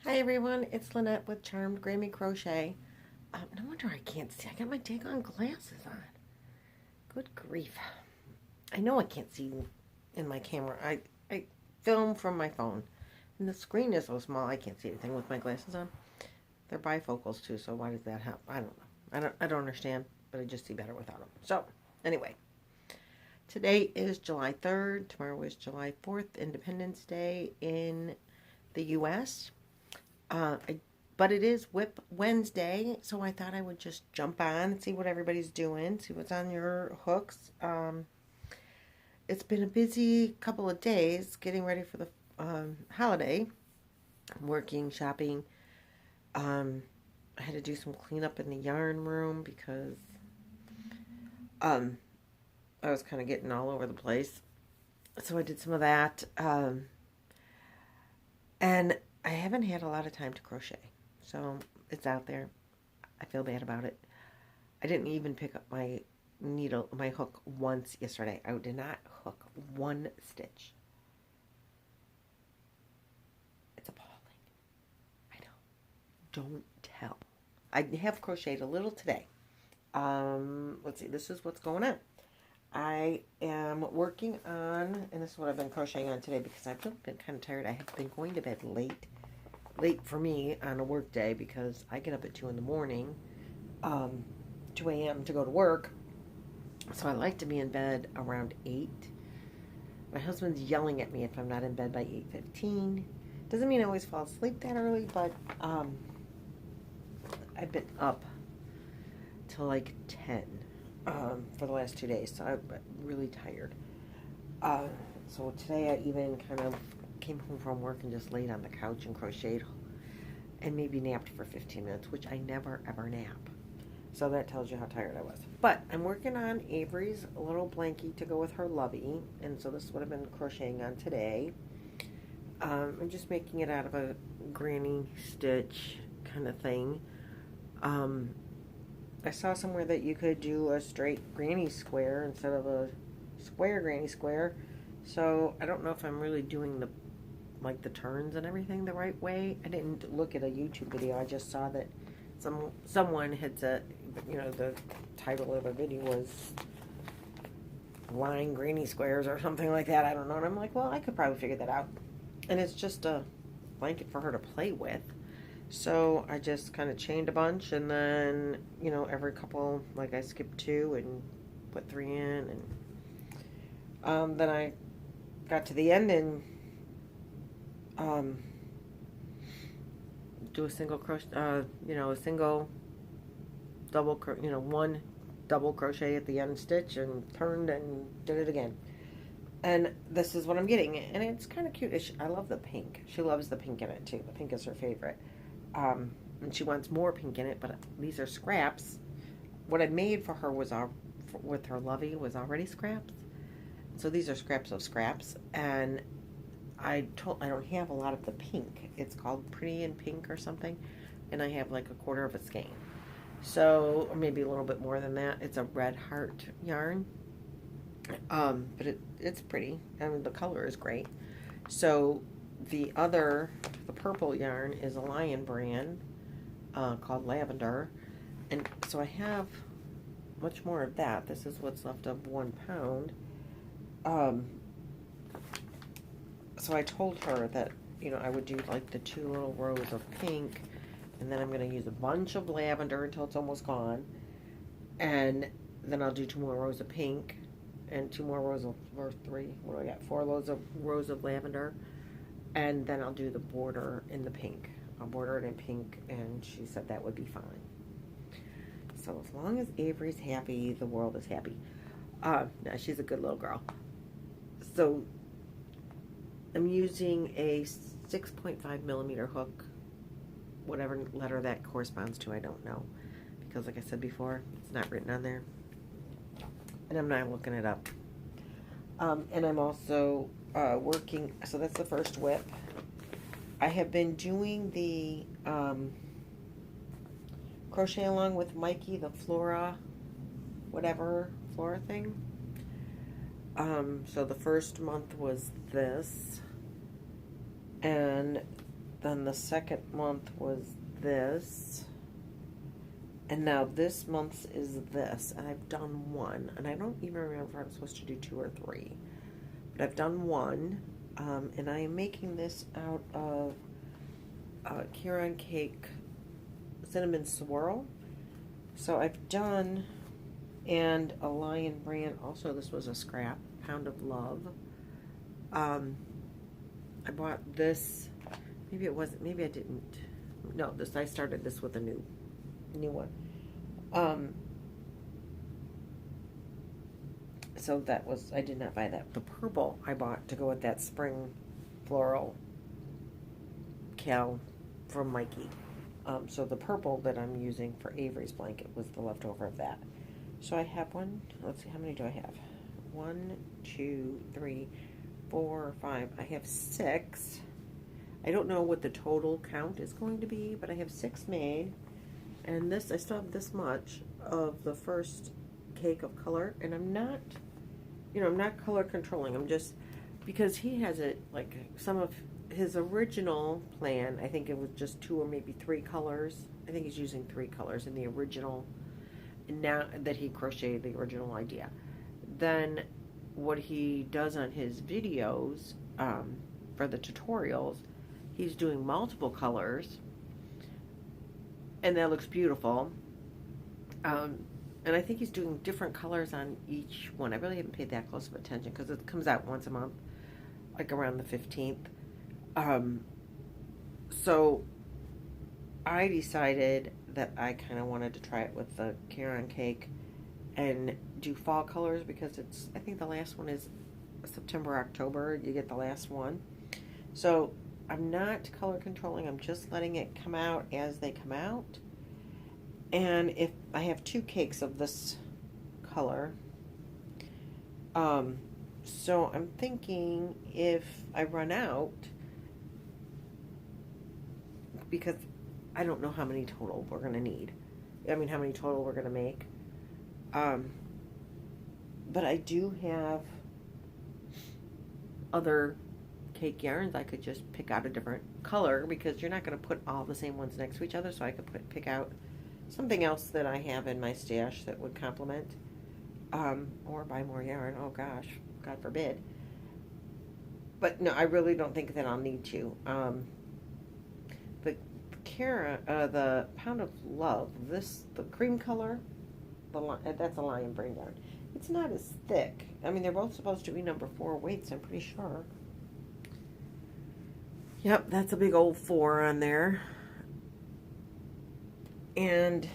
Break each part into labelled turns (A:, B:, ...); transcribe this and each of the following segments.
A: Hi everyone, it's Lynette with Charmed Grammy Crochet. No wonder I can't see. I got my daggone glasses on. Good grief. I know I can't see in my camera. I film from my phone. And the screen is so small I can't see anything with my glasses on. They're bifocals too, so why does that happen? I don't know. I don't understand, but I just see better without them. So, anyway. Today is July 3rd. Tomorrow is July 4th, Independence Day in the U.S. Uh, I, but it is Whip Wednesday, so I thought I would just jump on and see what everybody's doing, see what's on your hooks. It's been a busy couple of days getting ready for the holiday, working, shopping. I had to do some cleanup in the yarn room because I was kind of getting all over the place. So I did some of that. And I haven't had a lot of time to crochet. So it's out there. I feel bad about it. I didn't even pick up my my hook once yesterday. I did not hook one stitch. It's appalling. I know. Don't tell. I have crocheted a little today. Let's see. This is what's going on. I am working on, and this is what I've been crocheting on today because I've been kind of tired. I have been going to bed late for me on a work day because I get up at 2 in the morning, 2 a.m. to go to work. So I like to be in bed around 8. My husband's yelling at me if I'm not in bed by 8:15. Doesn't mean I always fall asleep that early, but I've been up till like 10 for the last 2 days, so I'm really tired. So today I even kind of came home from work and just laid on the couch and crocheted and maybe napped for 15 minutes, which I never ever nap. So that tells you how tired I was. But I'm working on Avery's little blankie to go with her lovey, and so this is what I've been crocheting on today. I'm just making it out of a granny stitch kind of thing. I saw somewhere that you could do a straight granny square instead of a square granny square. So I don't know if I'm really doing the turns and everything the right way. I didn't look at a YouTube video. I just saw that someone had said, the title of the video was line granny squares or something like that. I don't know. And I'm like, well, I could probably figure that out. And it's just a blanket for her to play with. So I just kind of chained a bunch, and then, every couple, like I skipped 2 and put 3 in, and then I got to the end and do a single crochet, a single double, one double crochet at the end stitch, and turned and did it again. And this is what I'm getting, and it's kind of cute. I love the pink. She loves the pink in it too. The pink is her favorite. And she wants more pink in it, but these are scraps. What I made for her with her lovey was already scraps. So these are scraps of scraps, and I don't have a lot of the pink. It's called Pretty in Pink or something, and I have like a quarter of a skein. So, or maybe a little bit more than that. It's a red heart yarn. But it's pretty. I mean, the color is great. So the purple yarn is a Lion brand called Lavender, and so I have much more of that. This is what's left of 1 pound. So I told her that I would do like the 2 little rows of pink, and then I'm going to use a bunch of lavender until it's almost gone, and then I'll do 2 more rows of pink and 2 more rows of, or 3, what do I got, 4 rows of lavender, and then I'll do the border in the pink. I'll border it in pink, and she said that would be fine. So as long as Avery's happy, the world is happy. Now she's a good little girl. So I'm using a 6.5 millimeter hook, whatever letter that corresponds to, I don't know, because like I said before, it's not written on there, and I'm not looking it up. And I'm also working, so that's the first whip. I have been doing the crochet along with Mikey, the Flora thing. So the first month was this, and then the second month was this. And now this month's is this. And I've done one. And I don't even remember if I'm supposed to do 2 or 3. But I've done one. And I am making this out of Kieran Cake Cinnamon Swirl. So I've done, and a Lion brand, also this was a scrap, Pound of Love. I bought this, maybe it wasn't, maybe I didn't. No, this, I started this with a new one. So that was, I did not buy that. The purple I bought to go with that spring floral cal from Mikey. So the purple that I'm using for Avery's blanket was the leftover of that. So I have one, let's see, how many do I have? 1, 2, 3, 4, 5. I have 6. I don't know what the total count is going to be, but I have 6 made. And this, I still have this much of the first cake of color, and I'm not, you know, I'm not color controlling. I'm just, because he has it, like, some of his original plan, I think it was just 2 or maybe 3 colors. I think he's using 3 colors in the original, now that he crocheted the original idea. Then what he does on his videos, for the tutorials, he's doing multiple colors, and that looks beautiful. And I think he's doing different colors on each one. I really haven't paid that close of attention because it comes out once a month, like around the 15th. So I decided that I kind of wanted to try it with the Kieran Cake and do fall colors, because it's, I think the last one is September, October, you get the last one. So I'm not color controlling, I'm just letting it come out as they come out. And if I have 2 cakes of this color, so I'm thinking if I run out, because I don't know how many total we're going to need. I mean, how many total we're going to make. But I do have other cake yarns. I could just pick out a different color, because you're not going to put all the same ones next to each other. So I could pick out something else that I have in my stash that would complement. Or buy more yarn. Oh gosh, God forbid. But no, I really don't think that I'll need to. The Pound of Love, the cream color, that's a Lion brand yarn. It's not as thick. I mean, they're both supposed to be number 4 weights, I'm pretty sure. Yep, that's a big old 4 on there. And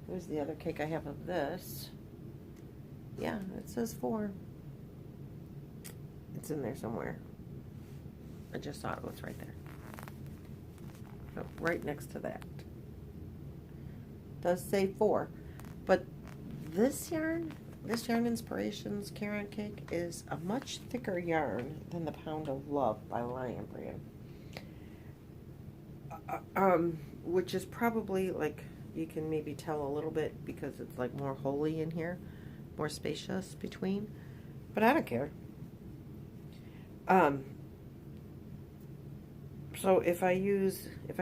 A: here's the other cake I have of this. Yeah, it says 4. It's in there somewhere. I just saw it was right there. Oh, right next to that. It does say 4. But this yarn Inspirations Kieran Cake is a much thicker yarn than the Pound of Love by Lion brand. Which is probably, like, you can maybe tell a little bit because it's like more holy in here, more spacious between, but I don't care. So if I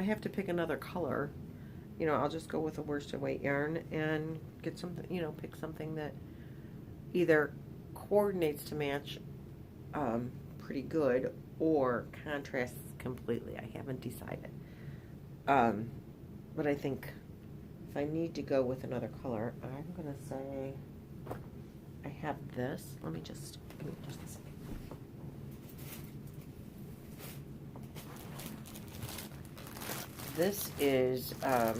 A: have to pick another color, you know, I'll just go with a worsted weight yarn and get something, you know, pick something that either coordinates to match pretty good or contrasts completely. I haven't decided. But I think if I need to go with another color, I'm going to say I have this. Give me just a second. This is a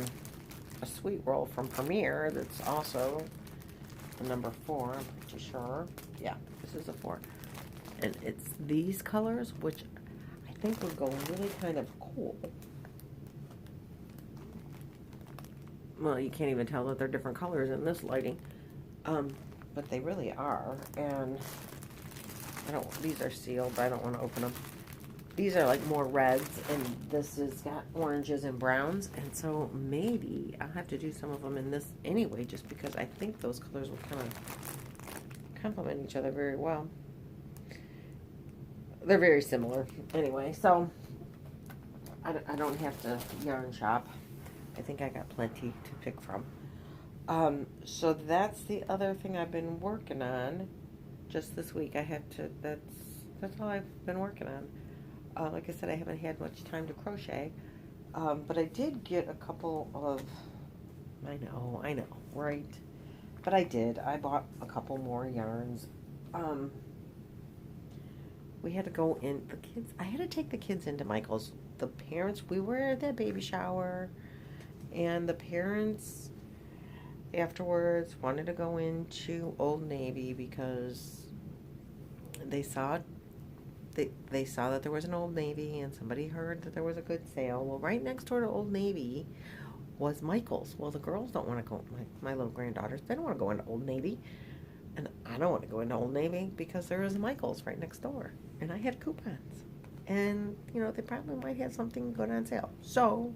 A: sweet roll from Premier that's also the number 4, I'm pretty sure. Yeah, this is a 4. And it's these colors, which I think would go really kind of cool. Well, you can't even tell that they're different colors in this lighting. But they really are. And these are sealed, but I don't want to open them. These are like more reds, and this has got oranges and browns, and so maybe I'll have to do some of them in this anyway, just because I think those colors will kind of complement each other very well. They're very similar anyway, so I don't have to yarn shop. I think I got plenty to pick from. So that's the other thing I've been working on. Just this week, I had to. That's all I've been working on. Like I said, I haven't had much time to crochet, but I did get a couple of. I know, right? But I did. I bought a couple more yarns. We had to go in. The kids. I had to take the kids into Michael's. The parents. We were at that baby shower, and the parents afterwards wanted to go into Old Navy because they saw they saw that there was an Old Navy and somebody heard that there was a good sale. Well, right next door to Old Navy was Michael's. Well, the girls don't want to go. My little granddaughters, they don't want to go into Old Navy, and I don't want to go into Old Navy because there is a Michael's right next door, and I had coupons, and they probably might have something good on sale. So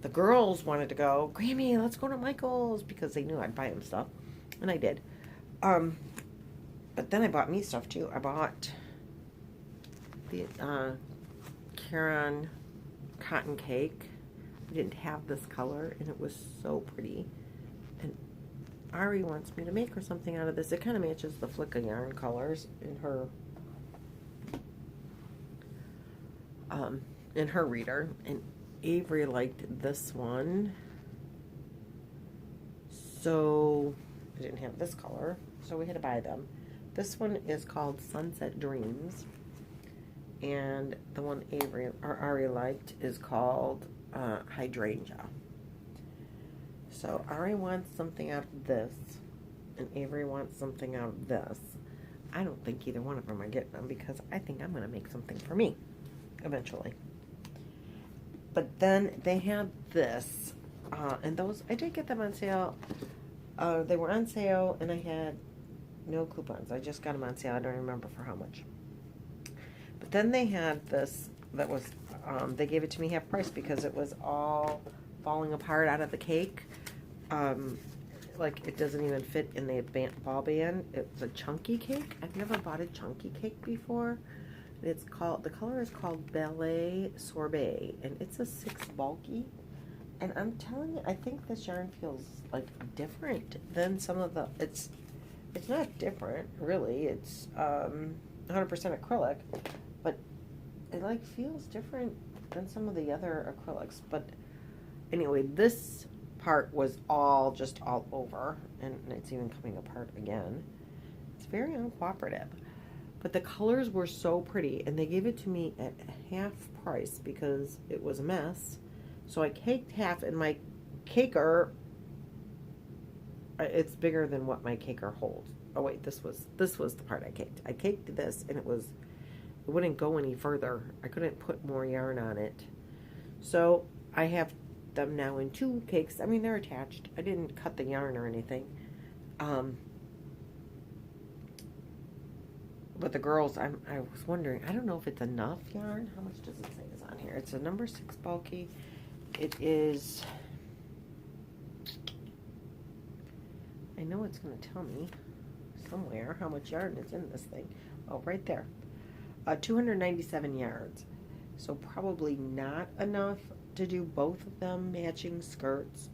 A: the girls wanted to go, Grammy, let's go to Michael's, because they knew I'd buy them stuff. And I did. But then I bought me stuff too. I bought the Caron cotton cake. I didn't have this color, and it was so pretty. And Ari wants me to make her something out of this. It kind of matches the Flicka yarn colors in her reader. And Avery liked this one, so I didn't have this color, so we had to buy them. This one is called Sunset Dreams, and the one Ari liked is called Hydrangea. So Ari wants something out of this, and Avery wants something out of this. I don't think either one of them are getting them because I think I'm going to make something for me eventually. But then they had this, and those, I did get them on sale. They were on sale, and I had no coupons. I just got them on sale. I don't remember for how much. But then they had this that was, they gave it to me half price because it was all falling apart out of the cake. Like, it doesn't even fit in the ball band. It's a chunky cake. I've never bought a chunky cake before. The color is called Ballet Sorbet, and it's a 6 bulky. And I'm telling you, I think this yarn feels like different than some of the. It's not different, really. It's 100% acrylic, but it like feels different than some of the other acrylics. But anyway, this part was all over, and it's even coming apart again. It's very uncooperative. But the colors were so pretty, and they gave it to me at half price because it was a mess. So I caked half, and my caker, it's bigger than what my caker holds. Oh wait, this was the part I caked. I caked this, and it wouldn't go any further. I couldn't put more yarn on it. So I have them now in 2 cakes. I mean, they're attached. I didn't cut the yarn or anything. But the girls, I was wondering, I don't know if it's enough yarn. How much does it say is on here? It's a number 6 bulky. It is, I know it's going to tell me somewhere how much yarn is in this thing. Oh, right there. 297 yards. So probably not enough to do both of them matching skirts.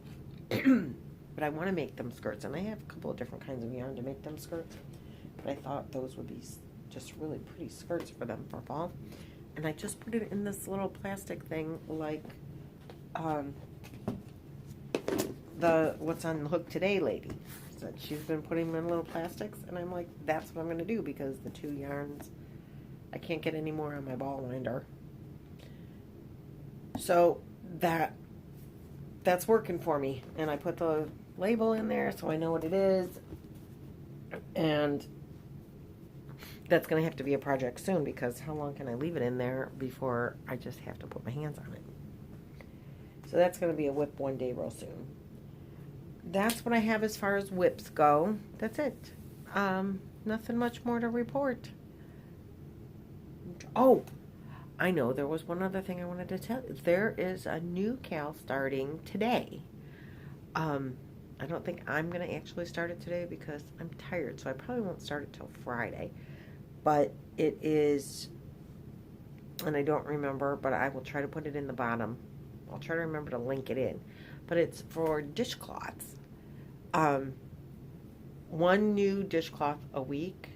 A: But I want to make them skirts, and I have a couple of different kinds of yarn to make them skirts. But I thought those would be just really pretty skirts for them for fall. And I just put it in this little plastic thing like the What's on the Hook Today lady said. She's been putting them in little plastics, and I'm like, that's what I'm going to do because the 2 yarns, I can't get any more on my ball winder. So that's working for me. And I put the label in there so I know what it is. And that's going to have to be a project soon because how long can I leave it in there before I just have to put my hands on it? So that's going to be a whip one day real soon. That's what I have as far as whips go. That's it. Nothing much more to report. Oh, I know there was one other thing I wanted to tell you. There is a new cal starting today. I don't think I'm going to actually start it today because I'm tired, so I probably won't start it till Friday. But it is and I don't remember, but I will try to put it in the bottom. I'll try to remember to link it in. But it's for dishcloths. One new dishcloth a week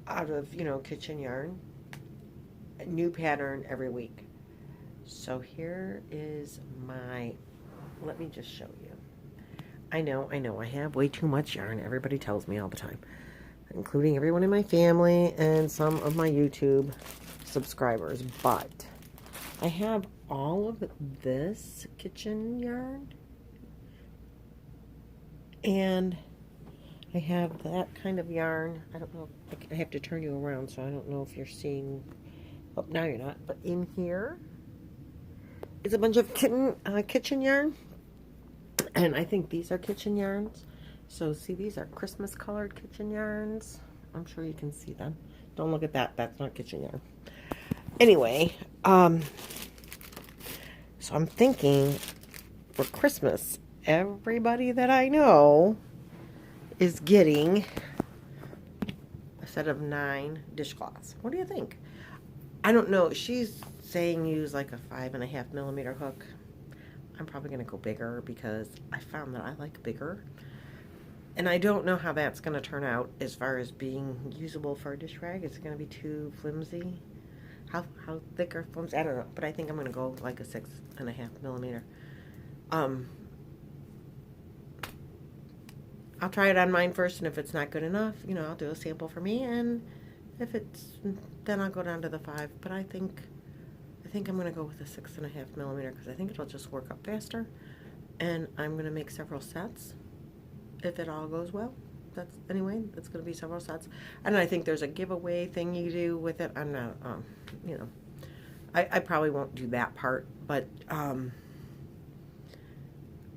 A: out of, kitchen yarn. A new pattern every week. So here is let me just show you. I know, I have way too much yarn. Everybody tells me all the time, including everyone in my family and some of my YouTube subscribers. But I have all of this kitchen yarn, and I have that kind of yarn. I don't know. I have to turn you around, so I don't know if you're seeing. Oh, now you're not. But in here is a bunch of kitchen yarn. And I think these are kitchen yarns. So see, these are Christmas colored kitchen yarns. I'm sure you can see them. Don't look at that. That's not kitchen yarn. Anyway, so I'm thinking for Christmas, everybody that I know is getting a set of 9 dishcloths. What do you think? I don't know. She's saying use like a 5.5 millimeter hook. I'm probably going to go bigger because I found that I like bigger. And I don't know how that's going to turn out as far as being usable for a dish rag. It's going to be too flimsy. How thick or flimsy? I don't know. But I think I'm going to go like a 6.5 millimeter. I'll try it on mine first, and if it's not good enough, I'll do a sample for me. And if then I'll go down to the 5. But I think I'm going to go with a 6.5 millimeter because I think it'll just work up faster. And I'm going to make several sets if it all goes well. That's going to be several sets. And I think there's a giveaway thing you do with it. I'm not, I probably won't do that part, but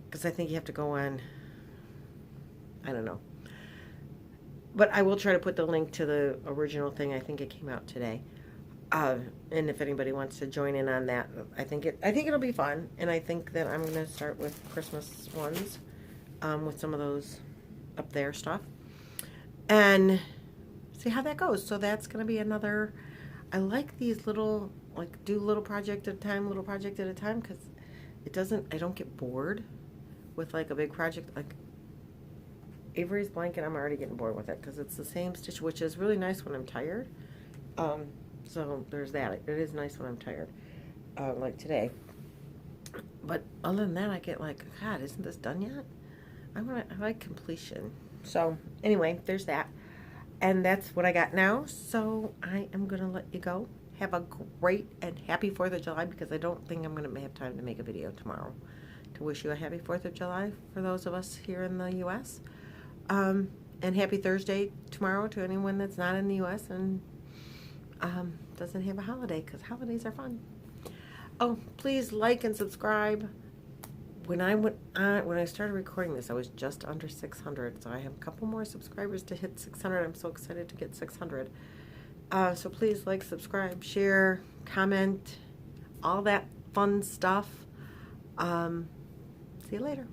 A: because I think you have to go on, I don't know. But I will try to put the link to the original thing. I think it came out today. And if anybody wants to join in on that, I think it'll be fun. And I think that I'm going to start with Christmas ones, with some of those up there stuff, and see how that goes. So that's going to be another. I like these little, like, do little project at a time, because I don't get bored with like a big project like Avery's blanket. I'm already getting bored with it because it's the same stitch, which is really nice when I'm tired. So there's that. It is nice when I'm tired, like today. But other than that, I get like, God, isn't this done yet? I like completion. So anyway, there's that. And that's what I got now. So I am going to let you go. Have a great and happy 4th of July, because I don't think I'm going to have time to make a video tomorrow to wish you a happy 4th of July for those of us here in the U.S. And happy Thursday tomorrow to anyone that's not in the U.S. and doesn't have a holiday, because holidays are fun. Oh, please like and subscribe. When I started recording this, I was just under 600, so I have a couple more subscribers to hit 600. I'm so excited to get 600. So please like, subscribe, share, comment, all that fun stuff. See you later.